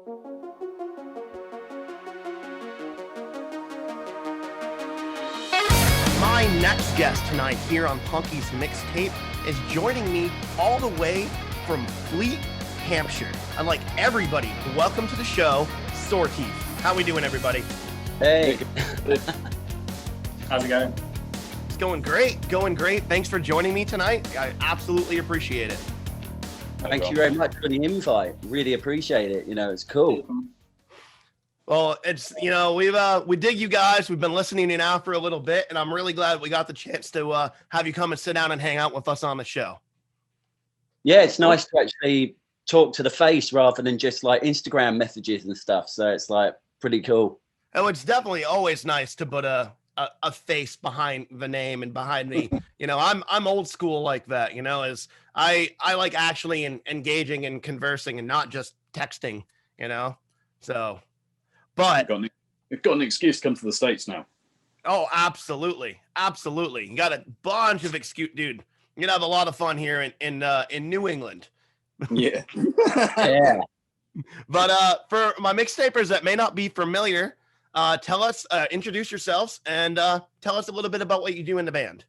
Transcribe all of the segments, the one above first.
My next guest tonight here on Punky's MixTape is joining me all the way from Fleet, Hampshire. Unlike everybody, welcome to the show, Soreteeth. How we doing, everybody? Hey. How's it going? It's going great, going great. Thanks for joining me tonight. I absolutely appreciate it. Thank you very much for the invite. Really appreciate it. You know, it's cool. Well, it's, you know, we dig you guys. We've been listening to you now for a little bit, and I'm really glad we got the chance to have you come and sit down and hang out with us on the show. Yeah, it's nice to actually talk to the face rather than just like Instagram messages and stuff. So it's like pretty cool. Oh, it's definitely always nice to put a face behind the name and behind the, you know, I'm old school like that, you know, as I like actually engaging and conversing and not just texting, you know, so. But you've got an excuse to come to the States now. Oh, absolutely. Absolutely. You got a bunch of excuse, dude. You're gonna have a lot of fun here in New England. Yeah. Yeah. But for my mixtapers that may not be familiar, tell us, introduce yourselves and tell us a little bit about what you do in the band.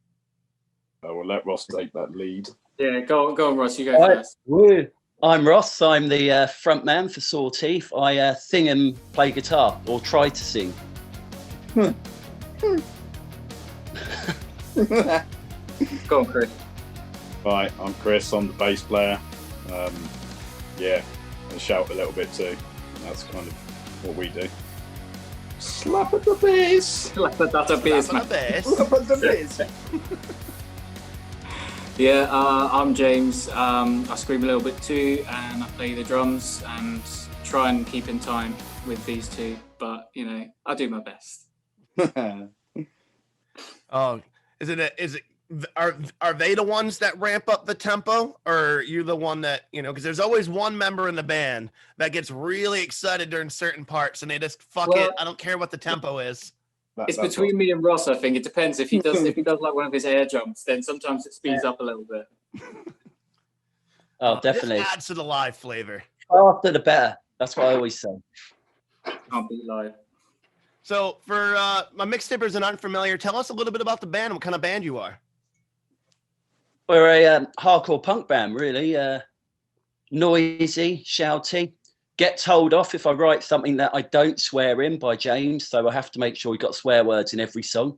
We'll let Ross take that lead. Yeah, go on, Ross. You go first. Woo. I'm Ross. I'm the front man for Soreteeth. I sing and play guitar, or try to sing. Go on, Chris. Right, I'm Chris. I'm the bass player. Yeah, I shout a little bit too. That's kind of what we do. Slap at the bass. That's a bass, Slap on the man. bass. Slap at the bass. Yeah, I'm James. I scream a little bit too, and I play the drums and try and keep in time with these two. But you know, I do my best. Oh, are they the ones that ramp up the tempo, or are you the one that, you know, because there's always one member in the band that gets really excited during certain parts and they just fuck it. I don't care what the tempo is. It's between me and Ross, I think. It depends. If he does like one of his air jumps, then sometimes it speeds up a little bit. Oh, definitely. This adds to the live flavor. Faster the better. That's what I always say. Can't beat live. So for my mixtapers and unfamiliar, tell us a little bit about the band, what kind of band you are. We're a hardcore punk band, really. Noisy, shouty. Get told off if I write something that I don't swear in by James, so I have to make sure we got swear words in every song.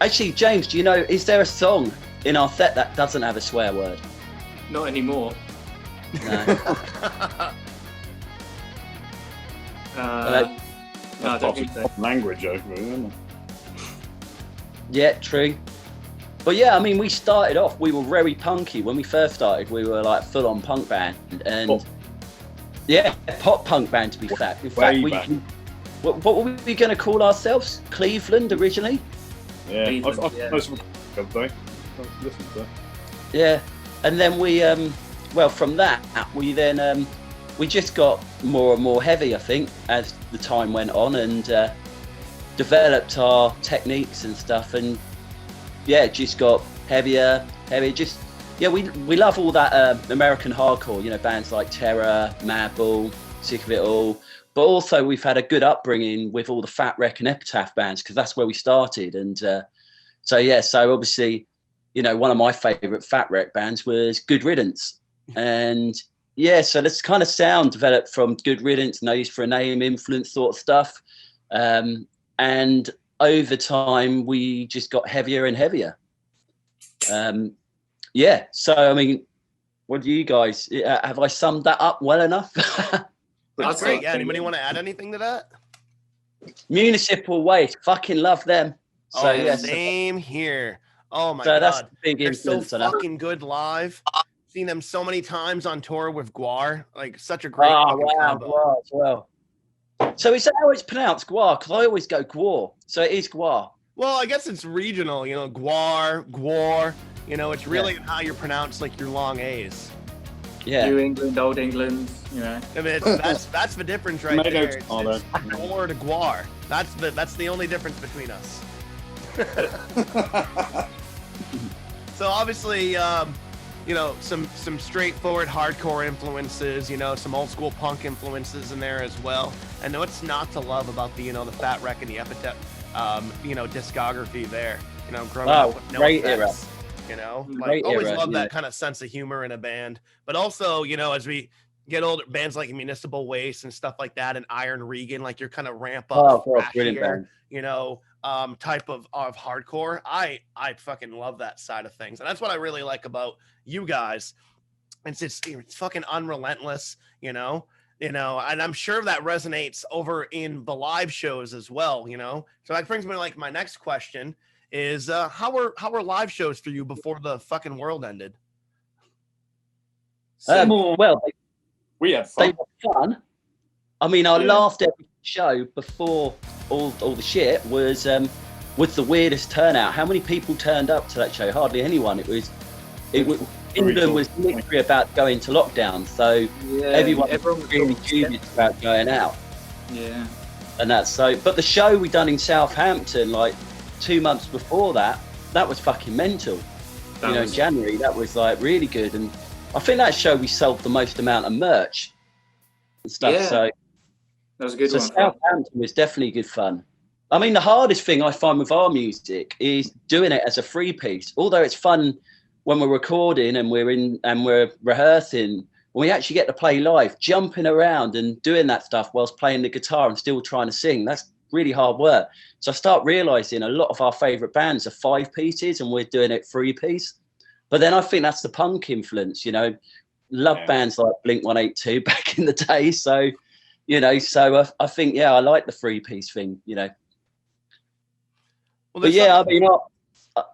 Actually, James, do you know, is there a song in our set that doesn't have a swear word? Not anymore. No. No, I don't think so. Language over it, isn't it? Yeah, true. But yeah, I mean, we started off, we were very punky. When we first started, we were like full-on punk band. And yeah, pop punk band to be fair. In fact, what were we going to call ourselves? Cleveland originally? Yeah, Cleveland, I've most of them. Listen to that. Yeah, and then we, well, from that, we then, we just got more and more heavy, I think, as the time went on, and developed our techniques and stuff, and yeah, it just got heavier. Just, yeah, we love all that American hardcore, you know, bands like Terror, Madball, Sick of It All, but also we've had a good upbringing with all the Fat Wreck and Epitaph bands, because that's where we started, and so yeah, so obviously, you know, one of my favourite Fat Wreck bands was Good Riddance, and yeah, so this kind of sound developed from Good Riddance, Nose for a Name, influence sort of stuff, and over time we just got heavier and heavier. Yeah, so I mean, what do you guys, have I summed that up well enough? That's great. Yeah, anybody want to add anything to that? Municipal Waste, fucking love them. So yeah, yeah, same here. Oh my so god, that's a big they're so influence on that. fucking good live. Seen them so many times on tour with Guar, like such a great Oh fucking wow, combo. Guar as well. So is that how it's pronounced, Guar? Because I always go Guar, so it is Guar. Well, I guess it's regional, you know, Guar, you know, it's really how you pronounce like your long A's. Yeah. New England, Old England, you know. I mean, that's the difference right Tomato, there. It's tomato. Guar to Guar. That's the only difference between us. So obviously, you you know, some straightforward hardcore influences, you know, some old school punk influences in there as well. And what's not to love about the, you know, the Fat Wreck and the Epitaph, you know, discography there. You know, growing up with no great effects, you know, like Great always era, love yeah. that kind of sense of humor in a band. But also, you know, as we get older, bands like Municipal Waste and stuff like that, and Iron Regan, like your kind of ramp up, brilliant thrashier, band. you know, type of hardcore. I fucking love that side of things, and that's what I really like about you guys. It's fucking unrelentless, you know, and I'm sure that resonates over in the live shows as well, you know. So that brings me to like my next question is how were live shows for you before the fucking world ended? Well, we had they fun. were fun. I mean, our Yeah. last ever show before all the shit was the weirdest turnout. How many people turned up to that show? Hardly anyone. It was England was literally about to go into lockdown, so everyone was really dubious about going out. Yeah. And that's so. But the show we done in Southampton, like 2 months before that was fucking mental. In January, that was like really good, and I think that show we sold the most amount of merch and stuff. Yeah. So That was a good one. Southampton was definitely good fun. I mean, the hardest thing I find with our music is doing it as a free piece. Although it's fun when we're recording and we're rehearsing, when we actually get to play live, jumping around and doing that stuff whilst playing the guitar and still trying to sing, that's really hard work. So I start realizing a lot of our favorite bands are 5 pieces and we're doing it 3 piece. But then I think that's the punk influence, you know, bands like Blink-182 back in the day. So, you know, I think, yeah, I like the 3 piece thing, you know. Well, but yeah,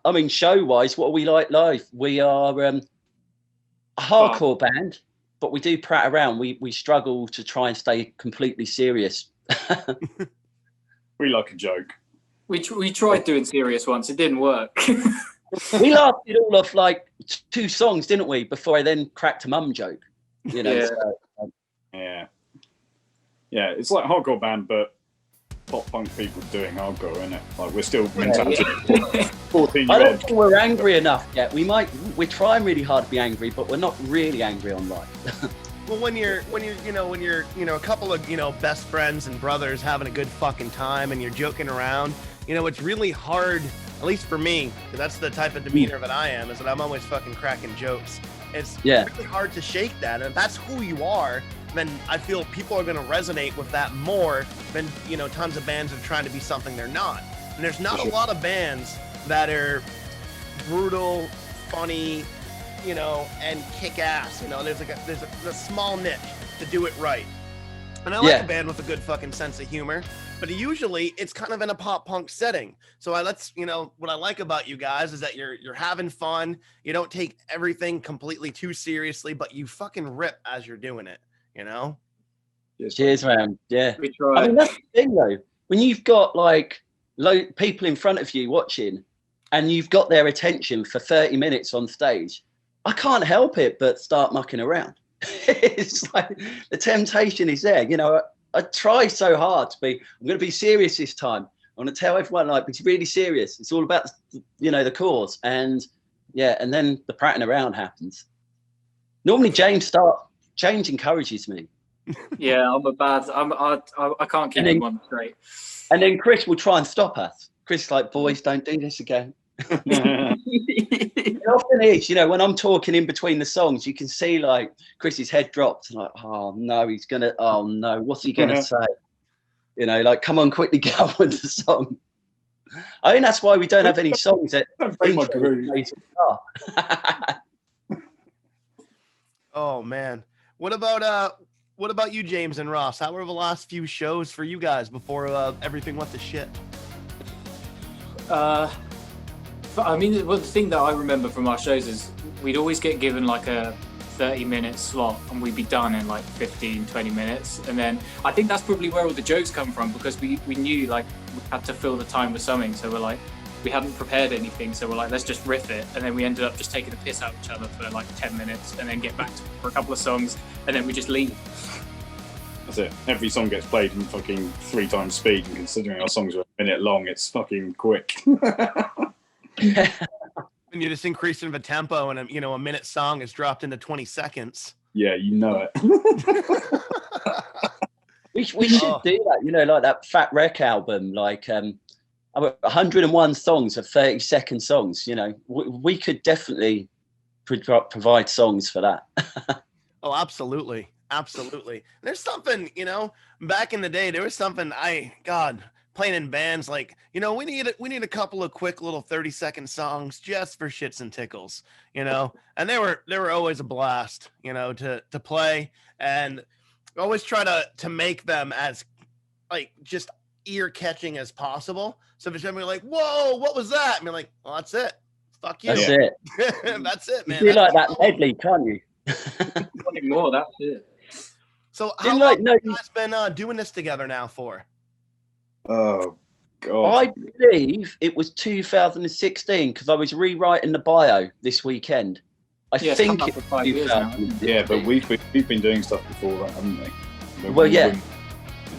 I mean, show wise, what are we like live? We are a hardcore band, but we do prat around. We struggle to try and stay completely serious. We like a joke. We tried doing serious once. It didn't work. We lasted all of like 2 songs, didn't we? Before I then cracked a mum joke. You know. Yeah. So, Yeah, it's like a hardcore band, but pop punk people doing hardcore, isn't it? Like we're still mentality 14-year-old. I don't think we're angry enough yet. We're trying really hard to be angry, but we're not really angry on life. Well, when you're a couple of, best friends and brothers having a good fucking time and you're joking around, it's really hard, at least for me, 'cause that's the type of demeanor that I am, is that I'm always fucking cracking jokes. It's really hard to shake that. And if that's who you are, then I feel people are going to resonate with that more than, tons of bands are trying to be something they're not. And there's not a lot of bands that are brutal, funny, and kick ass. There's a small niche to do it right. And I like a band with a good fucking sense of humor, but usually it's kind of in a pop punk setting. So what I like about you guys is that you're having fun. You don't take everything completely too seriously, but you fucking rip as you're doing it, Cheers, man. Yeah. We try. I mean, that's the thing though. When you've got like people in front of you watching and you've got their attention for 30 minutes on stage, I can't help it but start mucking around. It's like the temptation is there. I try so hard to be, I'm going to be serious this time. I'm going to tell everyone, like, it's really serious. It's all about, the cause. And then the prattling around happens. Normally James encourages me. Yeah, I can't keep him on straight. And then Chris will try and stop us. Chris is like, boys, don't do this again. It often is, when I'm talking in between the songs, you can see like Chris's head drops, like, oh no, what's he gonna say? Like, come on, quickly get on with the song. I think that's why we don't have any songs that Oh man. What about you, James and Ross? How were the last few shows for you guys before everything went to shit? I mean, the thing that I remember from our shows is we'd always get given like a 30-minute slot and we'd be done in like 15, 20 minutes. And then I think that's probably where all the jokes come from, because we knew like we had to fill the time with something. So we're like, we hadn't prepared anything. So we're like, let's just riff it. And then we ended up just taking the piss out of each other for like 10 minutes and then get back to it for a couple of songs. And then we just leave. That's it. Every song gets played in fucking 3 times speed. And considering our songs are a minute long, it's fucking quick. But And you're just increasing the tempo, and a minute song is dropped into 20 seconds. Yeah, you know it. We should do that, like that Fat Wreck album, like 101 songs of 30-second songs. We could definitely provide songs for that. Oh, absolutely. There's something, back in the day, there was something playing in bands, like, we need a couple of quick little 30-second songs just for shits and tickles, and they were always a blast, to play, and always try to make them as like just ear catching as possible. So if you're like, whoa, what was that? And you're like, well, that's it. Fuck you. That's it. That's it, man. You do like that medley, can't you? Nothing more. That's it. So how long have you guys been doing this together now for? Oh, God. I believe it was 2016 because I was rewriting the bio this weekend. I think it was 5 years now. Yeah, but we've been doing stuff before that, haven't we? Well, yeah.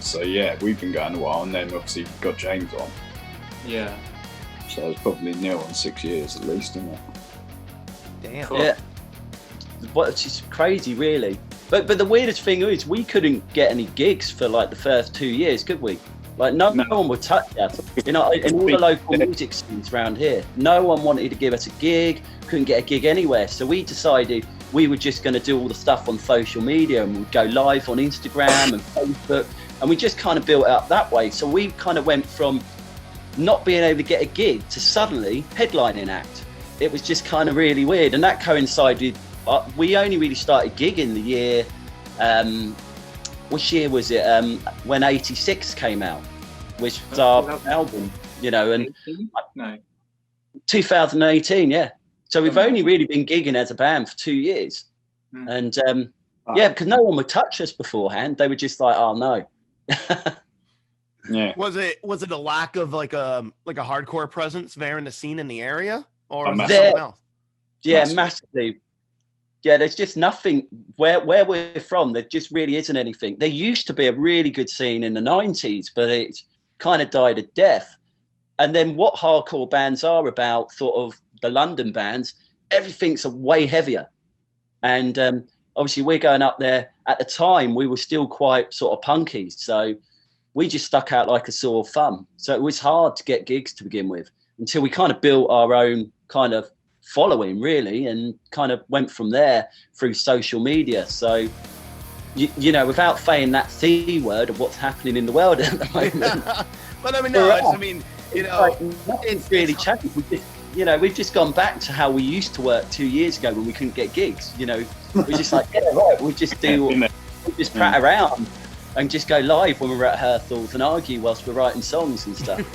So yeah, we've been going a while, and then obviously got James on. Yeah. So it's probably near on 6 years at least, isn't it? Damn. Cool. Yeah. Which is crazy, really. But the weirdest thing is we couldn't get any gigs for like the first 2 years, could we? Like no one would touch us. In all the local music scenes around here, no one wanted to give us a gig. Couldn't get a gig anywhere. So we decided we were just going to do all the stuff on social media, and we'd go live on Instagram and Facebook, and we just kind of built it up that way. So we kind of went from not being able to get a gig to suddenly headlining act. It was just kind of really weird, and that coincided. We only really started gigging the year. Which year was it? When 86 came out, which was our album, and 2018, yeah. So we've only really been gigging as a band for 2 years, and because no one would touch us beforehand. They were just like, "Oh no." Yeah. Was it a lack of like a hardcore presence there in the scene in the area, or was that something else? Yeah, massively. Yeah, there's just nothing where we're from. There just really isn't anything. There used to be a really good scene in the 90s, but it kind of died a death. And then what hardcore bands are about, sort of the London bands, everything's way heavier. And obviously we're going up there. At the time, we were still quite sort of punky. So we just stuck out like a sore thumb. So it was hard to get gigs to begin with until we kind of built our own kind of following, really, and kind of went from there through social media. So without saying that C word of what's happening in the world at the moment. But I mean, nothing's really changed. We've just gone back to how we used to work 2 years ago when we couldn't get gigs. We're just like, we just prat around and just go live when we're at rehearsals and argue whilst we're writing songs and stuff.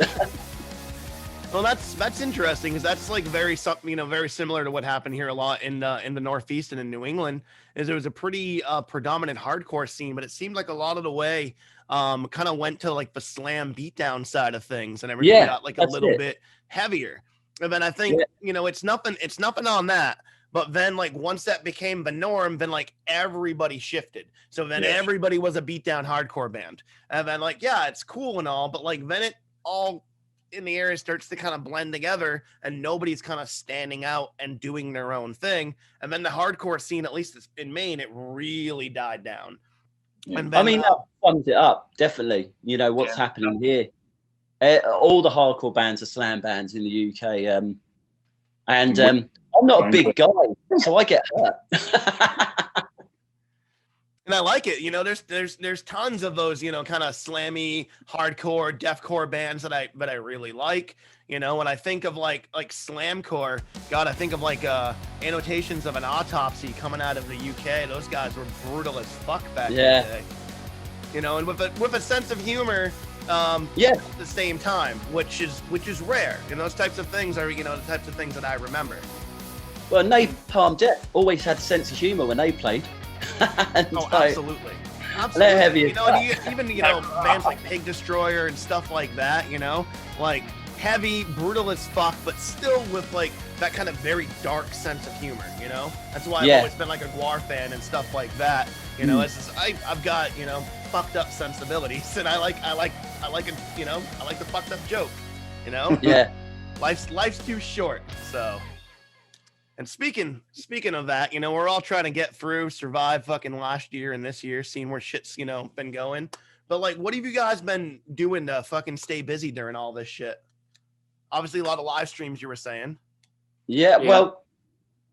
Well, that's interesting, because that's like very similar to what happened here a lot in the Northeast and in New England. Is there was a pretty predominant hardcore scene, but it seemed like a lot of the way kind of went to like the slam beatdown side of things, and everything got like a little bit heavier. And then I think it's nothing on that. But then like once that became the norm, then like everybody shifted. So then everybody was a beatdown hardcore band, and then like it's cool and all, but like then it all in the area starts to kind of blend together, and nobody's kind of standing out and doing their own thing. And then the hardcore scene, at least in Maine, it really died down. Yeah. And then, I mean, that sums it up, definitely. What's happening here. All the hardcore bands are slam bands in the UK. I'm not a big guy, so I get hurt. And I like it. There's tons of those, kind of slammy, hardcore, deathcore bands that I really like. When I think of like slamcore, God, I think of like Annotations of an Autopsy coming out of the UK. Those guys were brutal as fuck back in the day. And with a sense of humor, at the same time, which is rare. Those types of things are the types of things that I remember. Well, Napalm Death always had a sense of humor when they played. Absolutely. They're heavy. Even bands like Pig Destroyer and stuff like that. Like heavy, brutal as fuck, but still with like that kind of very dark sense of humor. That's why I've always been like a Guar fan and stuff like that. I've got fucked up sensibilities, and I like the fucked up joke. Yeah. Life's too short, so. And speaking of that, we're all trying to get through, survive fucking last year and this year, seeing where shit's, been going. But like, what have you guys been doing to fucking stay busy during all this shit? Obviously, a lot of live streams, you were saying. Yeah, well,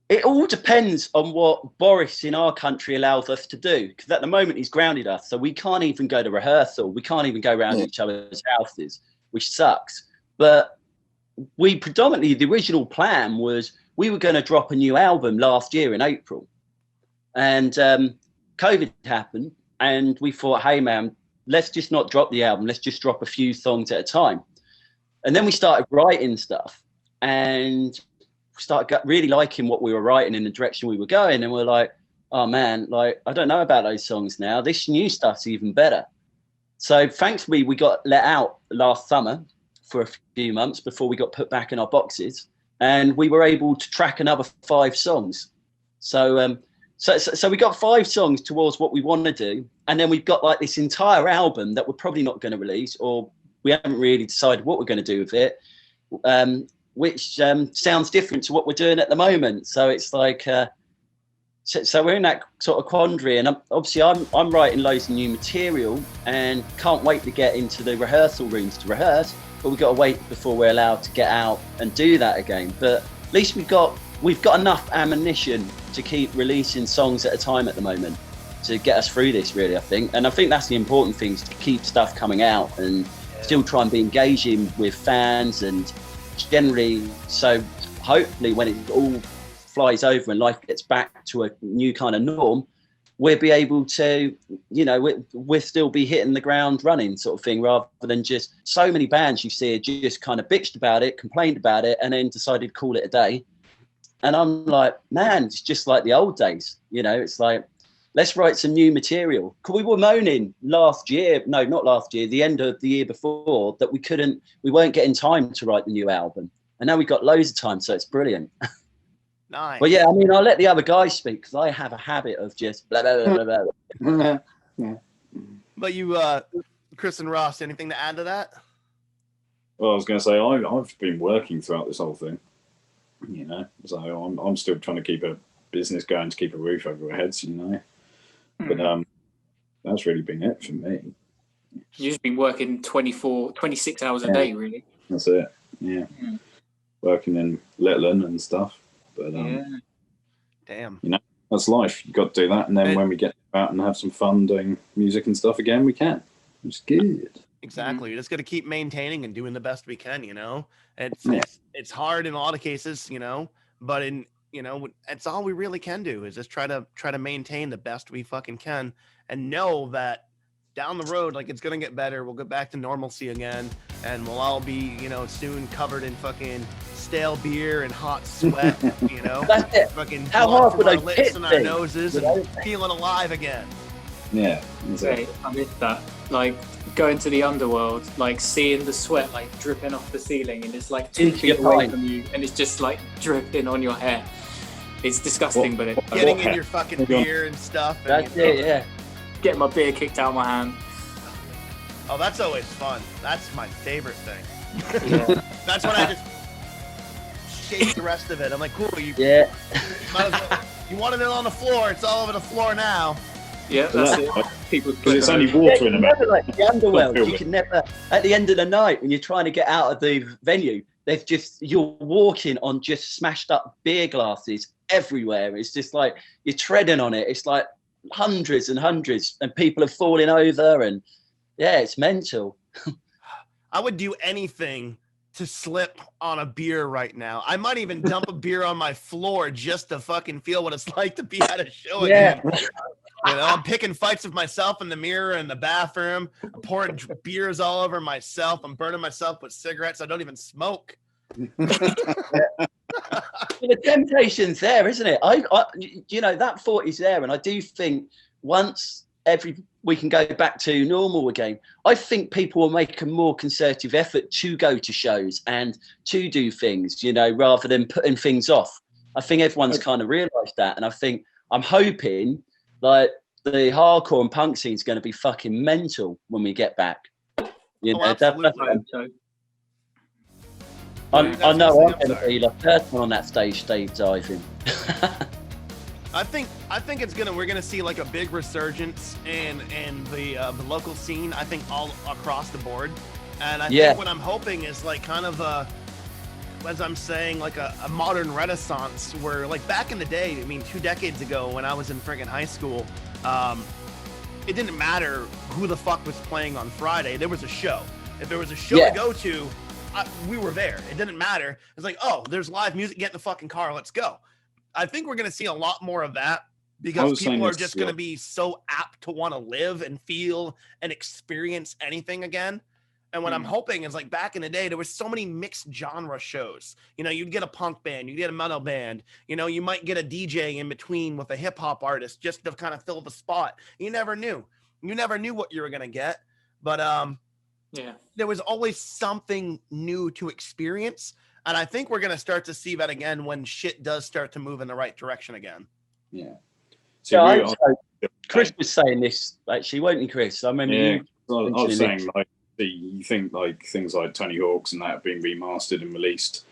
it all depends on what Boris in our country allows us to do. Because at the moment, he's grounded us. So we can't even go to rehearsal. We can't even go around each other's houses, which sucks. But we predominantly, the original plan was we were going to drop a new album last year in April. And COVID happened. And we thought, hey, man, let's just not drop the album. Let's just drop a few songs at a time. And then we started writing stuff. And started really liking what we were writing in the direction we were going, and we're like, oh man, like I don't know about those songs now. This new stuff's even better. So thankfully we got let out last summer for a few months before we got put back in our boxes, and we were able to track another 5 songs. So we got 5 songs towards what we want to do, and then we've got like this entire album that we're probably not going to release, or we haven't really decided what we're going to do with it. Which sounds different to what we're doing at the moment. So it's like, so we're in that sort of quandary. And obviously I'm writing loads of new material and can't wait to get into the rehearsal rooms to rehearse, but we've got to wait before we're allowed to get out and do that again. But at least we've got enough ammunition to keep releasing songs at a time at the moment to get us through this, really, I think. And I think that's the important thing, is to keep stuff coming out and still try and be engaging with fans, and generally, so hopefully when it all flies over and life gets back to a new kind of norm, we'll be able to, we'll still be hitting the ground running, sort of thing, rather than just so many bands you see just kind of bitched about it, complained about it, and then decided to call it a day. And I'm like, man, it's just like the old days. It's like, let's write some new material. We were moaning the end of the year before, that we weren't getting time to write the new album. And now we've got loads of time, so it's brilliant. Nice. Well, yeah, I mean, I'll let the other guys speak, because I have a habit of just blah, blah, blah, blah, blah. Yeah. But you, Chris and Ross, anything to add to that? Well, I was going to say, I've been working throughout this whole thing, so I'm still trying to keep a business going, to keep a roof over our heads, But that's really been it for me. You've just been working 26 hours a day, really. That's it. Yeah. Working in Litland and stuff. But damn. That's life. You've got to do that. And then when we get out and have some fun doing music and stuff again, we can. It's good. Exactly. You just got to keep maintaining and doing the best we can, It's hard in a lot of cases, but it's all we really can do, is just try to maintain the best we fucking can, and know that down the road, like, it's going to get better. We'll get back to normalcy again, and we'll all be, soon covered in fucking stale beer and hot sweat, That's it. Fucking how hard would our I lips and our noses and feeling alive again. Yeah. I miss that. Like, going to the underworld, like seeing the sweat like dripping off the ceiling, and it's like 2 feet away from you, and it's just like dripping on your hair. It's disgusting, but it's getting in your fucking beer and stuff. That's it, yeah. Getting my beer kicked out of my hand. Oh, that's always fun. That's my favorite thing. Yeah. That's when I just shake the rest of it. I'm like, cool. You wanted it on the floor. It's all over the floor now. Yeah, that's it. People, because it's only water in a never like the underworld. You can never, at the end of the night, when you're trying to get out of the venue, you're walking on just smashed up beer glasses everywhere. It's just like you're treading on it. It's like hundreds and hundreds, and people are falling over, and yeah, it's mental. I would do anything to slip on a beer right now. I might even dump a beer on my floor just to fucking feel what it's like to be at a show again. I'm picking fights with myself in the mirror in the bathroom. I'm pouring beers all over myself. I'm burning myself with cigarettes. I don't even smoke. The temptation's there, isn't it? I that thought is there, and I do think once we can go back to normal again, I think people will make a more concerted effort to go to shows and to do things, rather than putting things off. I think everyone's kind of realised that, and I'm hoping like the hardcore and punk scene is going to be fucking mental when we get back. I know I'm I'm going to sorry. be the first one on that stage diving. I think we're gonna see like a big resurgence in the local scene. I think all across the board, and I Yeah. think what I'm hoping is like kind of as I'm saying, like a modern renaissance where like back in the day, I mean 2 decades ago when I was in friggin' high school, it didn't matter who the fuck was playing on Friday. There was a show. If there was a show Yeah. to go to, we were there. It didn't matter. It's like, oh, there's live music. Get in the fucking car. Let's go. I think we're going to see a lot more of that because was saying people are this, just going to be so apt to want to live and feel and experience anything again. And what I'm hoping is like back in the day, there was so many mixed genre shows. You know, you'd get a punk band, you'd get a metal band, you know, you might get a DJ in between with a hip hop artist just to kind of fill the spot. You never knew what you were going to get. But Yeah. there was always something new to experience. And I think we're going to start to see that again when shit does start to move in the right direction again. Yeah. Yeah, we I are- also- Chris was saying this actually, won't he, Chris? I remember Yeah, you. I was mentioning saying it. like you think like things like Tony Hawk's and that have been remastered and released,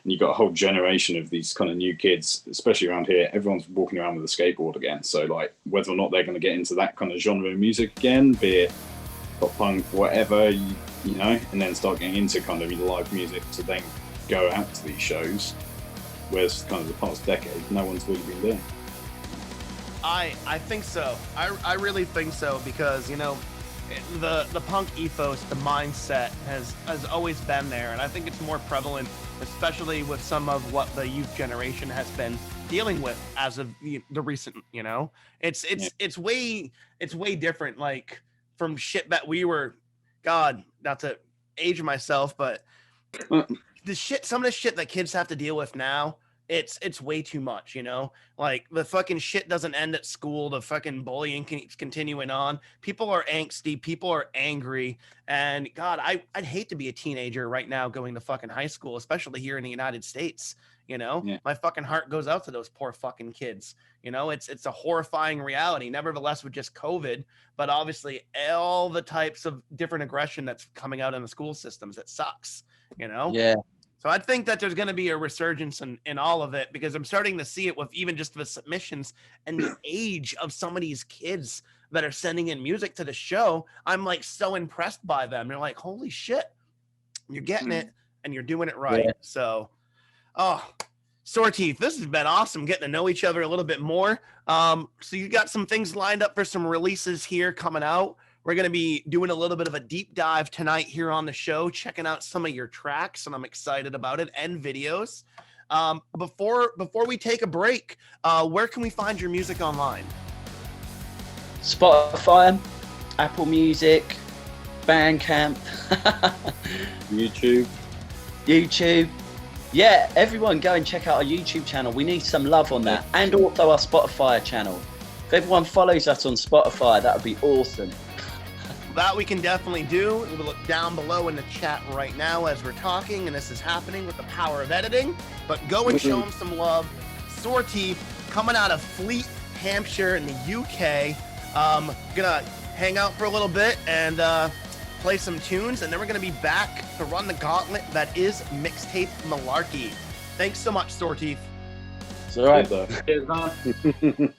and you've got a whole generation of these kind of new kids, especially around here. Everyone's walking around with a skateboard again. So like whether or not they're going to get into that kind of genre of music again, be it pop punk, whatever, you know, and then start getting into kind of live music to then go out to these shows. Whereas kind of the past decade, no one's really been doing. I think so. I really think so because, you know, the punk ethos, the mindset has always been there. And I think it's more prevalent, especially with some of what the youth generation has been dealing with as of the recent, you know, it's way different. Like from shit that we were, God, not to age myself, but some of the shit that kids have to deal with now, it's way too much, you know? Like the fucking shit doesn't end at school. The fucking bullying keeps continuing on. People are angsty. People are angry. And God, I'd hate to be a teenager right now going to fucking high school, especially here in the United States. You know, my fucking heart goes out to those poor fucking kids. You know, it's a horrifying reality. Nevertheless, with just COVID, but obviously all the types of different aggression that's coming out in the school systems, it sucks, you know? Yeah. So I think that there's going to be a resurgence in all of it because I'm starting to see it with even just the submissions and the age of some of these kids that are sending in music to the show. I'm like so impressed by them. They're like, holy shit, you're getting it and you're doing it right. Yeah. So, Sore Teeth, this has been awesome getting to know each other a little bit more. So you got some things lined up for some releases here coming out. We're going to be doing a little bit of a deep dive tonight here on the show, checking out some of your tracks, and I'm excited about it, and videos. Before we take a break, where can we find your music online? Spotify, Apple Music, Bandcamp, YouTube. Yeah, everyone go and check out our YouTube channel. We need some love on that. And also our Spotify channel. If everyone follows us on Spotify, that would be awesome. That we can definitely do. We'll look down below in the chat right now as we're talking, and this is happening with the power of editing. But go and show them some love. Sore Teeth coming out of Fleet, Hampshire in the UK. Gonna hang out for a little bit and play some tunes, and then we're gonna be back to run the gauntlet that is Mixtape Malarkey. Thanks so much, Sore Teeth. It's all right. though. Cheers, man.